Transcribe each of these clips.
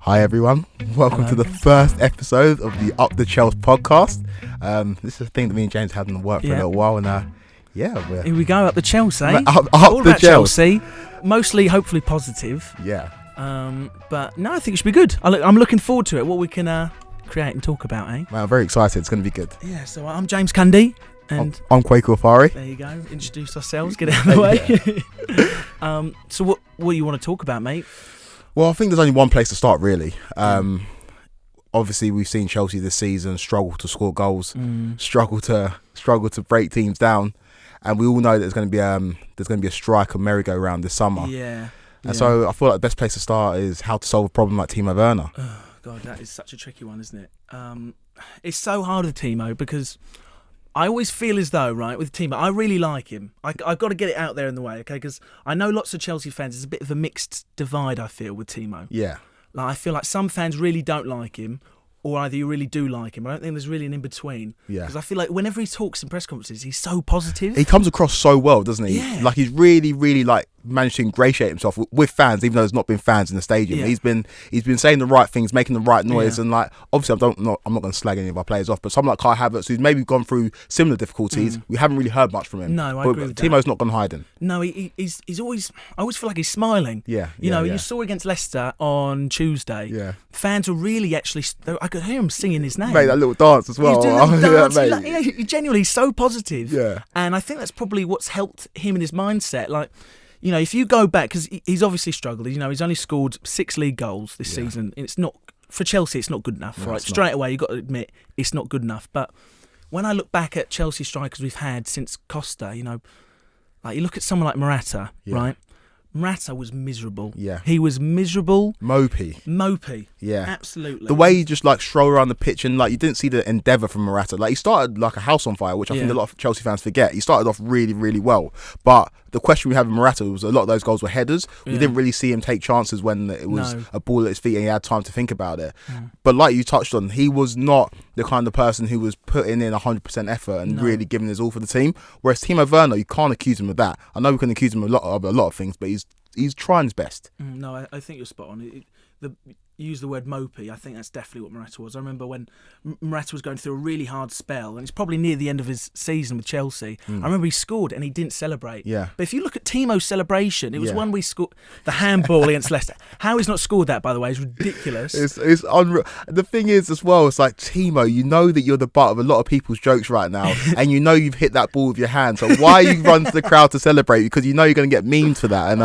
Hi everyone, welcome to the first episode of the Up the Chels Podcast. This is a thing that me and James had in the work for a little while, and here we go, up the Chelsea. Up all the about Chelsea, mostly hopefully positive. Yeah. But no, I think it should be good. I'm looking forward to it. What we can create and talk about, eh? Man, I'm very excited. It's going to be good. Yeah. So I'm James Cundy, and I'm Kweku Afari. There you go. Introduce ourselves. Get out of the way. So what do you want to talk about, mate? Well, I think there's only one place to start, really. Obviously, we've seen Chelsea this season struggle to score goals, struggle to break teams down, and we all know that there's going to be a striker merry-go-round this summer. Yeah. And so I feel like the best place to start is how to solve a problem like Timo Werner. Oh, God, that is such a tricky one, isn't it? It's so hard with Timo because I always feel as though, right, with Timo, I really like him. I've got to get it out there in the way, okay? Because I know lots of Chelsea fans, there's a bit of a mixed divide, I feel, with Timo. Yeah. Like, I feel like some fans really don't like him, or either you really do like him. I don't think there's really an in-between. Yeah. Because I feel like whenever he talks in press conferences, he's so positive. He comes across so well, doesn't he? Yeah. Like, he's really, really, managed to ingratiate himself with fans, even though there's not been fans in the stadium. Yeah. He's been saying the right things, making the right noise, Yeah. and obviously I'm not going to slag any of our players off, but someone like Kai Havertz, who's maybe gone through similar difficulties, we haven't really heard much from him. No, I agree with Timo's not gone hiding. No, he's always. I always feel like he's smiling. Yeah, You saw against Leicester on Tuesday. Yeah. Fans were really actually. I could hear him singing his name. Mate, that little dance as well. He's doing that dance. Yeah, mate. He genuinely so positive. Yeah. And I think that's probably what's helped him in his mindset. Like, if you go back, because he's obviously struggled. He's only scored 6 league goals this season. It's not for Chelsea. It's not good enough. No, right, straight away you've got to admit it's not good enough. But when I look back at Chelsea strikers we've had since Costa, like you look at someone like Morata, right? Morata was miserable. Yeah. He was miserable. Mopey. Yeah. Absolutely. The way he just strolled around the pitch and you didn't see the endeavour from Morata. He started like a house on fire, which I think a lot of Chelsea fans forget. He started off really, really well. But the question we have with Morata was a lot of those goals were headers. We didn't really see him take chances when it was a ball at his feet and he had time to think about it. But like you touched on, he was not the kind of person who was putting in 100% effort and really giving his all for the team. Whereas Timo Werner, you can't accuse him of that. I know we can accuse him of a lot of things, but he's trying his best. No, I think you're spot on. Use the word mopey. I think that's definitely what Morata was. I remember when Morata was going through a really hard spell, and it's probably near the end of his season with Chelsea. I remember he scored and he didn't celebrate. Yeah. But if you look at Timo's celebration, it was one we scored the handball against Leicester. How he's not scored that, by the way, is ridiculous. It's unreal. The thing is, as well, it's like, Timo, you know that you're the butt of a lot of people's jokes right now, and you know you've hit that ball with your hand. So why you run to the crowd to celebrate? Because you know you're going to get memed for that. And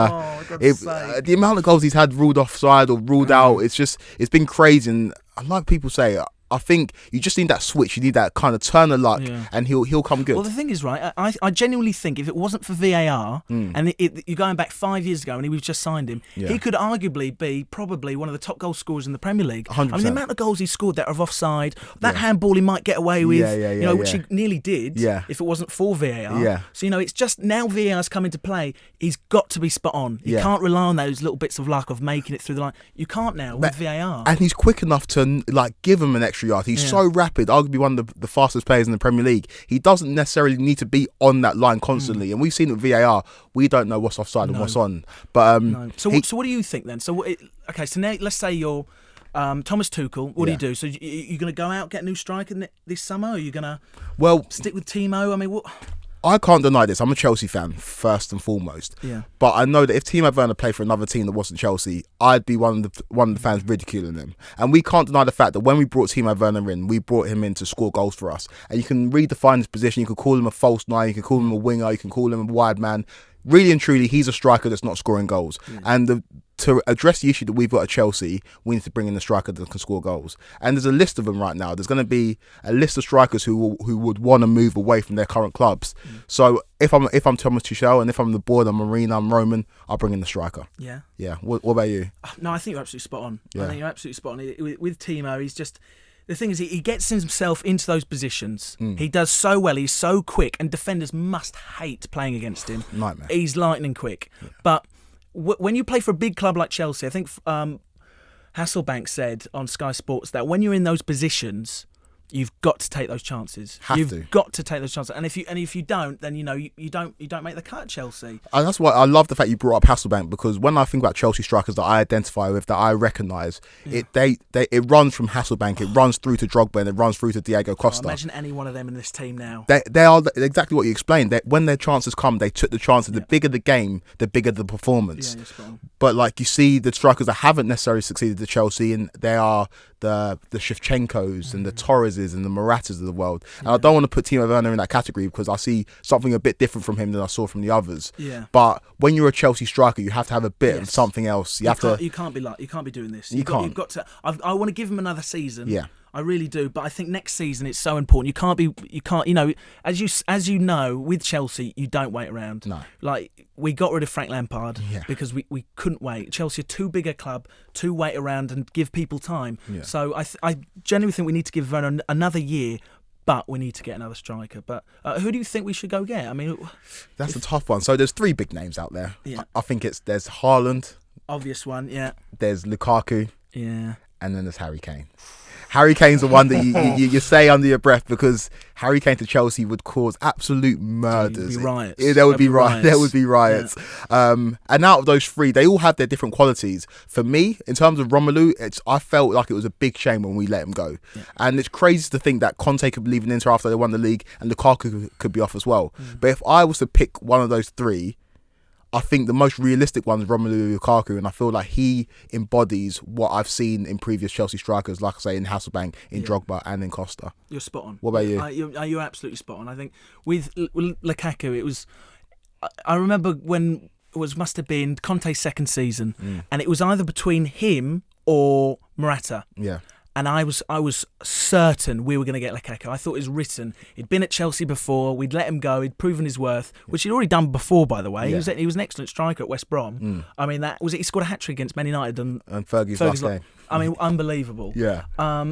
the amount of goals he's had ruled offside or ruled out, it's been crazy. And like people say, I think you just need that switch. You need that kind of turn of luck, and he'll come good. Well, the thing is, right, I genuinely think if it wasn't for VAR, and you're going back 5 years ago, and we've just signed him, he could arguably be probably one of the top goal scorers in the Premier League. 100%. I mean, the amount of goals he scored that are offside, that handball he might get away with, which he nearly did if it wasn't for VAR. Yeah. So, it's just now VAR's come into play, he's got to be spot on. You can't rely on those little bits of luck of making it through the line. You can't now with VAR. And he's quick enough to give him an extra yard. He's so rapid, arguably one of the fastest players in the Premier League. He doesn't necessarily need to be on that line constantly. And we've seen with VAR, we don't know what's offside and what's on. But So what do you think then? So so now let's say you're Thomas Tuchel. What do you do? So you're going to go out, get a new striker this summer, or are you going to stick with Timo? I mean, what? I can't deny this. I'm a Chelsea fan first and foremost. Yeah. But I know that if Timo Werner played for another team that wasn't Chelsea, I'd be one of the fans ridiculing him. And we can't deny the fact that when we brought Timo Werner in, we brought him in to score goals for us. And you can redefine his position. You can call him a false nine. You can call him a winger. You can call him a wide man. Really and truly, he's a striker that's not scoring goals. And to address the issue that we've got at Chelsea, we need to bring in a striker that can score goals. And there's a list of them right now. There's going to be a list of strikers who would want to move away from their current clubs. So if I'm Thomas Tuchel and if I'm the board, I'm Marina, I'm Roman, I'll bring in the striker. Yeah. Yeah. What about you? No, I think you're absolutely spot on. Yeah. I think you're absolutely spot on. With Timo, he's just... The thing is, he gets himself into those positions. He does so well. He's so quick, and defenders must hate playing against him. Nightmare. He's lightning quick. Yeah. But when you play for a big club like Chelsea, I think Hasselbank said on Sky Sports that when you're in those positions, You've got to take those chances. You've got to take those chances, and if you don't, then you don't make the cut, Chelsea. And that's why I love the fact you brought up Hasselbank, because when I think about Chelsea strikers that I identify with, that I recognise, it runs from Hasselbank, it runs through to Drogba, and it runs through to Diego Costa. Imagine any one of them in this team now. They are exactly what you explained. That when their chances come, they took the chances. The bigger the game, the bigger the performance. Yeah, spot on. But like you see, the strikers that haven't necessarily succeeded at Chelsea, and they are the Shevchenkos and the Torreses and the Moratas of the world. And I don't want to put Timo Werner in that category, because I see something a bit different from him than I saw from the others. Yeah. But when you're a Chelsea striker, you have to have a bit of something else. You can't be doing this. You've got to. I want to give him another season. Yeah. I really do, but I think next season it's so important. You can't. As you know, with Chelsea, you don't wait around. No. Like, we got rid of Frank Lampard because we couldn't wait. Chelsea are too big a club to wait around and give people time. Yeah. So I genuinely think we need to give Werner another year, but we need to get another striker. But who do you think we should go get? I mean, that's a tough one. So there's 3 big names out there. Yeah. I think there's Haaland. Obvious one, yeah. There's Lukaku. Yeah. And then there's Harry Kane. Harry Kane's the one that you say under your breath, because Harry Kane to Chelsea would cause absolute murders. There would be riots. There would be riots. Yeah. And out of those 3, they all have their different qualities. For me, in terms of Romelu, I felt like it was a big shame when we let him go. Yeah. And it's crazy to think that Conte could be leaving Inter after they won the league, and Lukaku could be off as well. But if I was to pick one of those 3, I think the most realistic one is Romelu Lukaku, and I feel like he embodies what I've seen in previous Chelsea strikers, like I say, in Hasselbank, in Drogba, and in Costa. You're spot on. What about you? You're absolutely spot on. I think with Lukaku, it was. I remember when must have been Conte's second season, and it was either between him or Morata. Yeah. And I was certain we were going to get Lukaku. I thought it was written. He'd been at Chelsea before. We'd let him go. He'd proven his worth, which he'd already done before, by the way. Yeah. He was an excellent striker at West Brom. I mean, he scored a hat-trick against Man United and Fergie's last game. I mean, unbelievable. Yeah.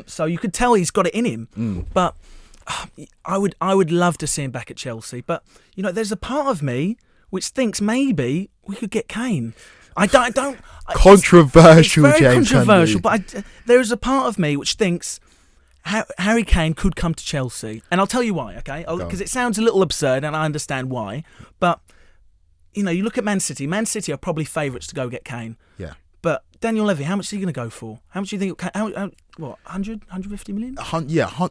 So you could tell he's got it in him. But I would love to see him back at Chelsea. But there's a part of me which thinks maybe we could get Kane. I don't. Controversial, it's very James. Controversial, but there is a part of me which thinks Harry Kane could come to Chelsea, and I'll tell you why. Okay, because it sounds a little absurd, and I understand why. But you look at Man City. Man City are probably favourites to go get Kane. Yeah. But Daniel Levy, how much are you going to go for? How much do you think? 100, 150 million?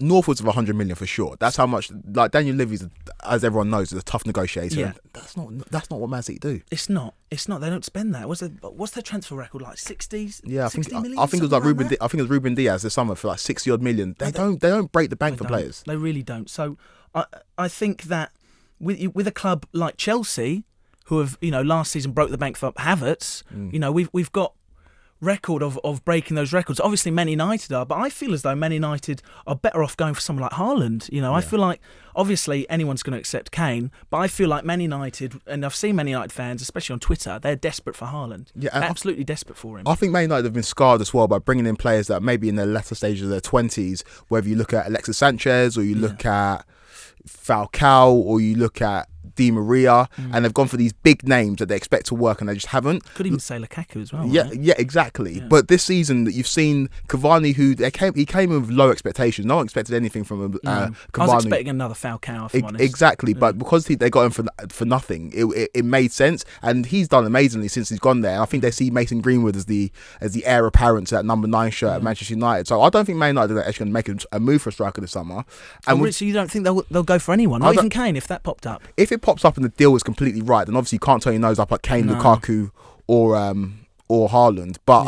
Northwards of 100 million for sure. That's how much. Like, Daniel Levy's, as everyone knows, is a tough negotiator. Yeah. That's not what Man City do. It's not. They don't spend that. What's their transfer record like? 60? Yeah, I think 60 million, it was like Ruben. I think it was Ruben Diaz this summer for like 60 odd million. They don't break the bank for players. They really don't. So I think that with a club like Chelsea, who have last season broke the bank for Havertz, we've got record of breaking those records. Obviously Man United are, but I feel as though Man United are better off going for someone like Haaland. I feel like obviously anyone's going to accept Kane, but I feel like Man United, and I've seen Man United fans, especially on Twitter, they're desperate for Haaland. Yeah, absolutely desperate for him. I think Man United have been scarred as well by bringing in players that maybe in their latter stages of their 20s, whether you look at Alexis Sanchez or you look at Falcao or you look at Di Maria, and they've gone for these big names that they expect to work and they just haven't. Could even say Lukaku as well. Yeah, exactly. Yeah. But this season that you've seen Cavani, he came in with low expectations. No one expected anything from Cavani. I was expecting another Falcao, if I'm honest. Exactly, but because they got him for nothing, it made sense, and he's done amazingly since he's gone there. And I think they see Mason Greenwood as the heir apparent to that number 9 shirt at Manchester United. So I don't think Man United are actually going to make a move for a striker this summer. And so you don't think they'll go for anyone? Not even Kane, if that popped up. If it pops up and the deal is completely right, then obviously you can't turn your nose up at Kane, Lukaku, or Haaland. But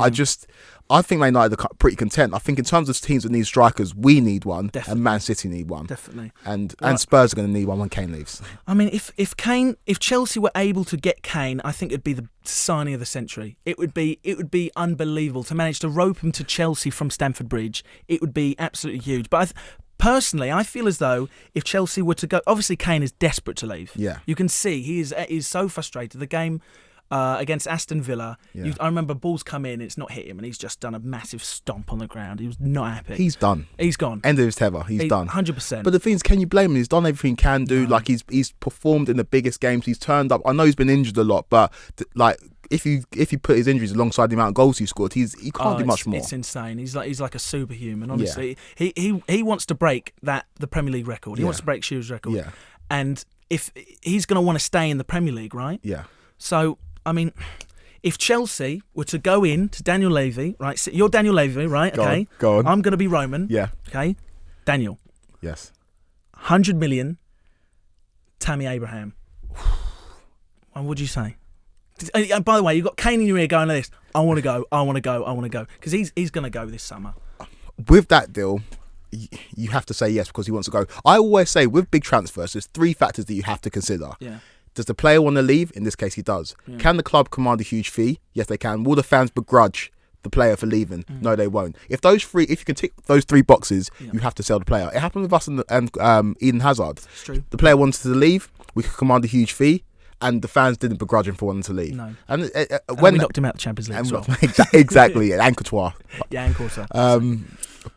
I think Man United are pretty content. I think in terms of teams that need strikers, we need one, and Man City need one, definitely, and Spurs are going to need one when Kane leaves. I mean, if Chelsea were able to get Kane, I think it'd be the signing of the century. It would be unbelievable to manage to rope him to Chelsea from Stamford Bridge. It would be absolutely huge. But personally, I feel as though if Chelsea were to go, obviously Kane is desperate to leave. Yeah, you can see he is so frustrated. The game against Aston Villa, I remember balls come in, it's not hit him, and he's just done a massive stomp on the ground. He was not happy. He's done. He's gone. End of his tether. He's done. 100%. But the thing is, can you blame him? He's done everything he can do. No. Like he's performed in the biggest games. He's turned up. I know he's been injured a lot, but like if you put his injuries alongside the amount of goals he scored, he can't do much more. It's insane. He's like a superhuman. Honestly, he wants to break the Premier League record. He wants to break Shields' record. Yeah. And if he's going to want to stay in the Premier League, right? Yeah. So I mean, if Chelsea were to go in to Daniel Levy, right? So you're Daniel Levy, right? Okay. Go on. I'm going to be Roman. Yeah. Okay. Daniel. Yes. 100 million. Tammy Abraham. What would you say? And by the way, you've got Kane in your ear going like this. I want to go. Because he's going to go this summer. With that deal, you have to say yes because he wants to go. I always say with big transfers, there's 3 factors that you have to consider. Yeah. Does the player want to leave? In this case, he does. Yeah. Can the club command a huge fee? Yes, they can. Will the fans begrudge the player for leaving? No, they won't. If you can tick those 3 boxes, you have to sell the player. It happened with us and Eden Hazard. It's true. The player wanted to leave. We could command a huge fee. And the fans didn't begrudge him for wanting to leave. No. And when we knocked him out of the Champions League as well. Exactly. And Courtois. Yeah, and Courtois.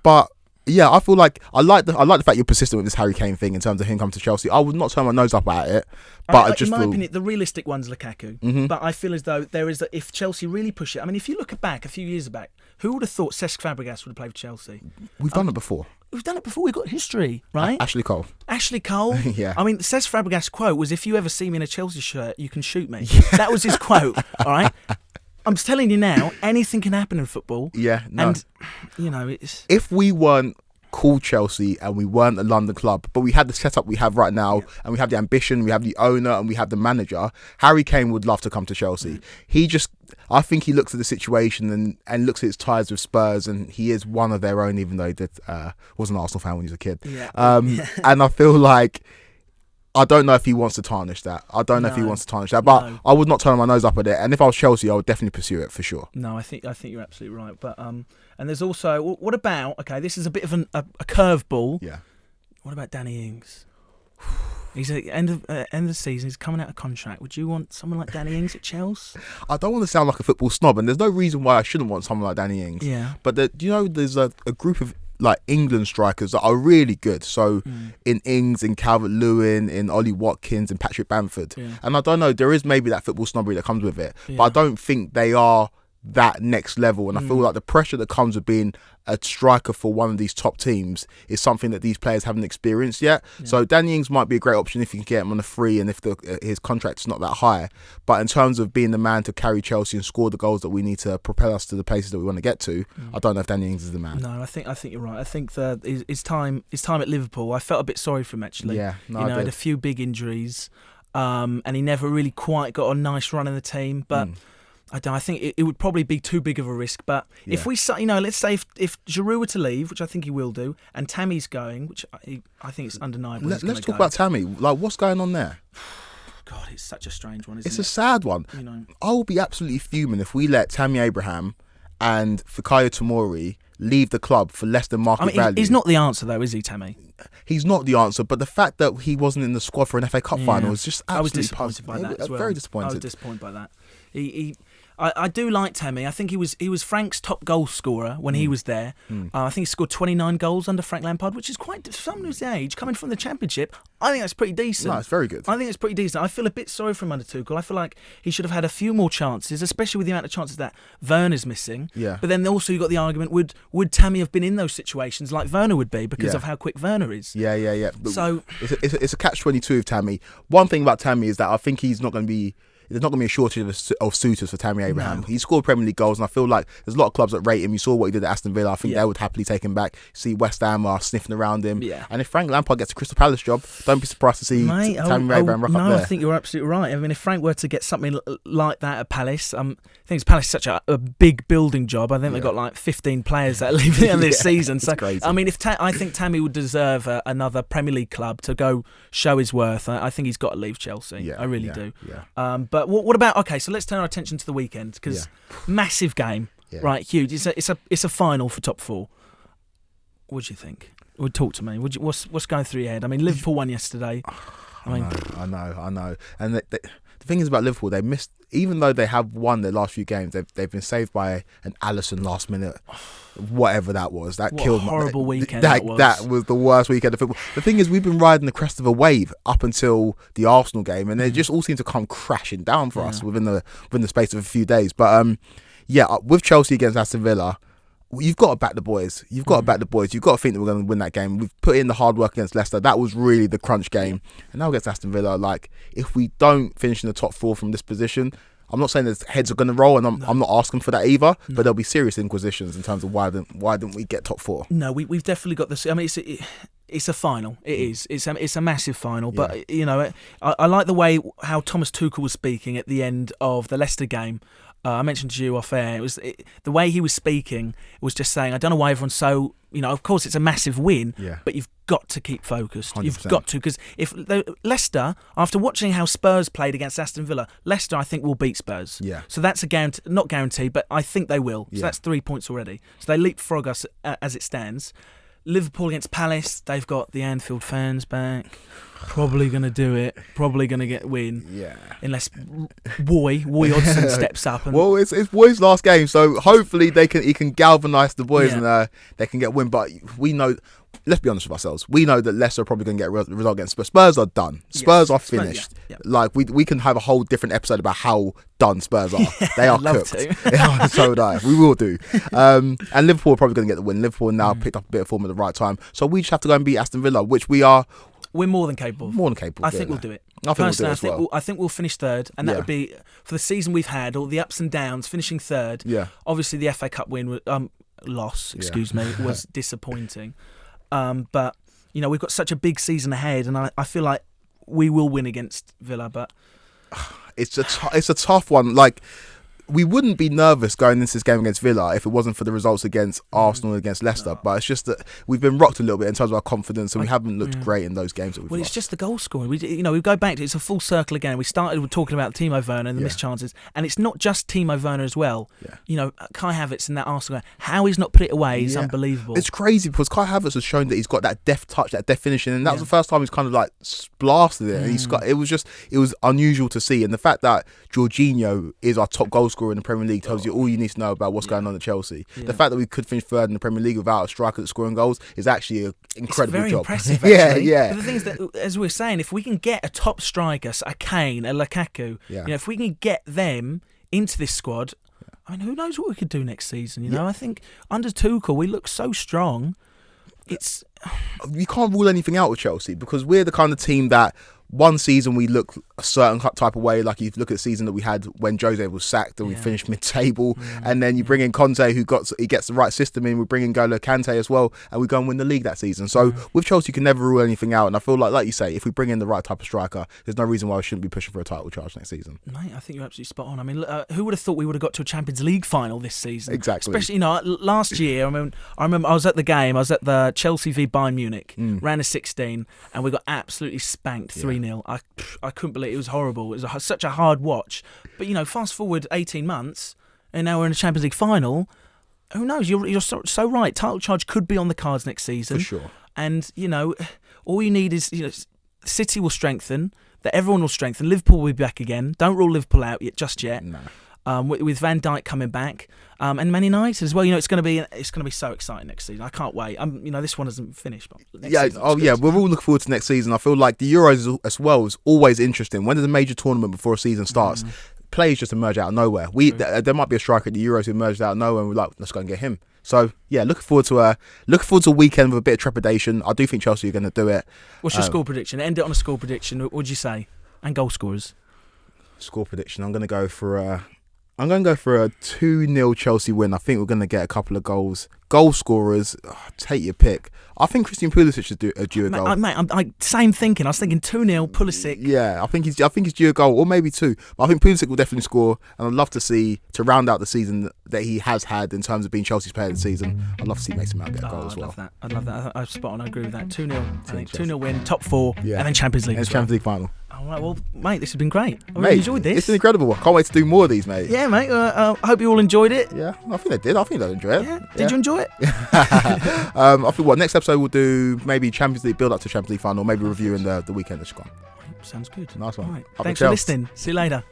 But yeah, I feel like I like the fact you're persistent with this Harry Kane thing in terms of him coming to Chelsea. I would not turn my nose up at it, but I just in my feel, opinion, the realistic one's Lukaku. But I feel as though there is if Chelsea really push it. I mean, if you look back a few years back, who would have thought Cesc Fabregas would have played for Chelsea? We've done it before. We've done it before. We've got history, right? Ashley Cole. Yeah. I mean, Cesc Fabregas' quote was, "If you ever see me in a Chelsea shirt, you can shoot me." That was his quote. All right. I'm telling you now, anything can happen in football. Yeah. No. And it's if we weren't called Chelsea and we weren't a London club, but we had the setup we have right now, and we have the ambition, we have the owner, and we have the manager. Harry Kane would love to come to Chelsea. I think he looks at the situation and looks at his ties with Spurs, and he is one of their own, even though he was an Arsenal fan when he was a kid. Yeah. And I feel like I don't know if he wants to tarnish that. But I would not turn my nose up at it. And if I was Chelsea, I would definitely pursue it for sure. No, I think you're absolutely right. But and there's also what about? Okay, this is a bit of a curveball. Yeah. What about Danny Ings? He's at the end of the season. He's coming out of contract. Would you want someone like Danny Ings at Chelsea? I don't want to sound like a football snob, and there's no reason why I shouldn't want someone like Danny Ings. Yeah. But there's a group of like England strikers that are really good. So in Ings, in Calvert-Lewin, in Ollie Watkins, in Patrick Bamford. Yeah. And I don't know, there is maybe that football snobbery that comes with it. Yeah. But I don't think they are that next level. And I feel like the pressure that comes with being a striker for one of these top teams is something that these players haven't experienced yet. Yeah. So Danny Ings might be a great option if you can get him on a free and if his contract's not that high. But in terms of being the man to carry Chelsea and score the goals that we need to propel us to the places that we want to get to, I don't know if Danny Ings is the man. No, I think you're right. I think his time at Liverpool, I felt a bit sorry for him actually. Yeah, no, he had a few big injuries, and he never really quite got a nice run in the team. But I think it would probably be too big of a risk. But if we, let's say if Giroud were to leave, which I think he will do, and Tammy's going, which I think it's undeniable. Let's talk about Tammy. Like, what's going on there? God, it's such a strange one, isn't it? It's a sad one. I will be absolutely fuming if we let Tammy Abraham and Fikayo Tomori leave the club for less than market value. He's not the answer, though, is he, Tammy? He's not the answer, but the fact that he wasn't in the squad for an FA Cup final was just absolutely I was disappointed by that as well. Very disappointed. I was disappointed by that. I do like Tammy. I think he was Frank's top goal scorer when he was there. I think he scored 29 goals under Frank Lampard, which is quite, for someone his age, coming from the Championship, I think that's pretty decent. No, it's very good. I think it's pretty decent. I feel a bit sorry for him under Tuchel. I feel like he should have had a few more chances, especially with the amount of chances that Werner's missing. Yeah. But then also you got the argument, would Tammy have been in those situations like Werner would be because of how quick Werner is? Yeah. But so it's a catch-22 with Tammy. One thing about Tammy is that I think there's not going to be a shortage of suitors for Tammy Abraham. No. He scored Premier League goals, and I feel like there's a lot of clubs that rate him. You saw what he did at Aston Villa. I think they would happily take him back. See West Ham are sniffing around him. Yeah. And if Frank Lampard gets a Crystal Palace job, don't be surprised to see Tammy Abraham rock up there. I think you're absolutely right. I mean, if Frank were to get something like that at Palace, I think Palace is such a big building job. I think they've got like 15 players that are leaving in this season. So crazy. I mean, I think Tammy would deserve another Premier League club to go show his worth. I think he's got to leave Chelsea. Yeah, I really do. Yeah. But what about? Okay, so let's turn our attention to the weekend because massive game, right? Huge. It's a final for top four. What do you think? Talk to me. What's going through your head? I mean, Liverpool won yesterday. I know. And the thing is about Liverpool, they missed, even though they have won their last few games, they've been saved by an Alisson last minute, whatever that was. That What killed a horrible weekend that was. That was the worst weekend of football. The thing is, we've been riding the crest of a wave up until the Arsenal game, and they just all seem to come crashing down for us within the space of a few days. But with Chelsea against Aston Villa, you've got to back the boys. You've got to back the boys. You've got to think that we're going to win that game. We've put in the hard work against Leicester. That was really the crunch game. And now against Aston Villa, like, if we don't finish in the top 4 from this position, I'm not saying that heads are going to roll, and I'm not asking for that either, but there'll be serious inquisitions in terms of why didn't we get top 4? No, we've definitely got this. I mean, it's a final. It is. It's a massive final. But I like the way how Thomas Tuchel was speaking at the end of the Leicester game. I mentioned to you off air. The way he was speaking was just saying, I don't know why everyone's so. Of course, it's a massive win, but you've got to keep focused. 100%. You've got to, because if Leicester, after watching how Spurs played against Aston Villa, Leicester, I think, will beat Spurs. Yeah. So that's a guarantee, not guaranteed, but I think they will. So that's 3 points already. So they leapfrog us as it stands. Liverpool against Palace, they've got the Anfield fans back. Probably going to do it. Probably going to get a win. Yeah. Unless Roy Hodgson steps up. And well, it's Roy's last game, so hopefully he can galvanise the boys and they can get a win. But we know, let's be honest with ourselves, we know that Leicester are probably going to get a result against Spurs. Spurs are done. Spurs are finished. Yeah. Like, we can have a whole different episode about how done Spurs are. They are cooked. So would I. We will do. And Liverpool are probably going to get the win. Liverpool now picked up a bit of form at the right time. So we just have to go and beat Aston Villa, which we're more than capable. I think we'll do it. I think we'll finish third, and that would be, for the season we've had, all the ups and downs, finishing third. Yeah. Obviously, the FA Cup loss, was disappointing. But we've got such a big season ahead, and I feel like we will win against Villa. But it's a tough one. Like, we wouldn't be nervous going into this game against Villa if it wasn't for the results against Arsenal and against Leicester. But it's just that we've been rocked a little bit in terms of our confidence, and we haven't looked great in those games that we've lost. It's just the goal scoring. We go back to it's a full circle again. We started with talking about Timo Werner and the missed chances, and it's not just Timo Werner as well. Yeah. Kai Havertz in that Arsenal game, how he's not put it away is unbelievable. It's crazy because Kai Havertz has shown that he's got that deft touch, that deft finishing, and that was the first time he's kind of like blasted it. And it was unusual to see, and the fact that Jorginho is our top goal scorer in the Premier League tells you all you need to know about what's going on at Chelsea. The fact that we could finish third in the Premier League without a striker that's scoring goals is actually an incredible job. Impressive, actually. yeah. But the thing is that, as we were saying, if we can get a top striker, a Kane, a Lukaku, if we can get them into this squad, I mean, who knows what we could do next season? I think under Tuchel we look so strong. You can't rule anything out with Chelsea because we're the kind of team that one season we look a certain type of way, like you look at the season that we had when Jose was sacked and we finished mid-table, and then you bring in Conte who gets the right system in, we bring in N'Golo Kante as well, and we go and win the league that season. So with Chelsea you can never rule anything out, and I feel like you say, if we bring in the right type of striker, there's no reason why we shouldn't be pushing for a title charge next season. Mate, I think you're absolutely spot on. I mean, who would have thought we would have got to a Champions League final this season? Exactly. Especially, last year, I remember I was at the game, I was at the Chelsea v Bayern Munich, ran a 16, and we got absolutely spanked 3-0. I couldn't believe it. It was horrible. It was such a hard watch. But, fast forward 18 months, and now we're in a Champions League final. Who knows? You're so right. Title charge could be on the cards next season. For sure. And, all you need is, City will strengthen, that everyone will strengthen. Liverpool will be back again. Don't rule Liverpool out just yet. No. With Van Dijk coming back, and Man United as well. It's going to be so exciting next season. I can't wait. This one hasn't finished, but we're all looking forward to next season. I feel like the Euros as well is always interesting. When there's a major tournament before a season starts, players just emerge out of nowhere. There might be a striker at the Euros who emerged out of nowhere, and we're like, let's go and get him. So looking forward to a weekend with a bit of trepidation. I do think Chelsea are going to do it. What's your score prediction? End it on a score prediction. What would you say? And goal scorers. Score prediction. I'm going to go for a 2-0 Chelsea win. I think we're going to get a couple of goals. Goal scorers, take your pick. I think Christian Pulisic should do a goal. I'm same thinking. I was thinking 2-0 Pulisic. Yeah, I think he's due a goal, or maybe 2. But I think Pulisic will definitely score, and I'd love to round out the season that he has had in terms of being Chelsea's player of the season. I'd love to see Mason Mount get a goal as well. I'd love that. I'm spot on. I agree with that. 2-0. I think 2-0 win, top 4, and then Champions League. And Champions League final. All right, well, mate, this has been greght. I really enjoyed this. It's an incredible one. Can't wait to do more of these, mate. Yeah, mate. I hope you all enjoyed it. Yeah, I think they did. I think they'll enjoy it. Yeah. Did you enjoy it? I think next episode we'll do maybe Champions League, build up to Champions League final, maybe reviewing the weekend that's gone. Sounds good. Nice one. All right. Up the Thanks for Chels. listening. See you later.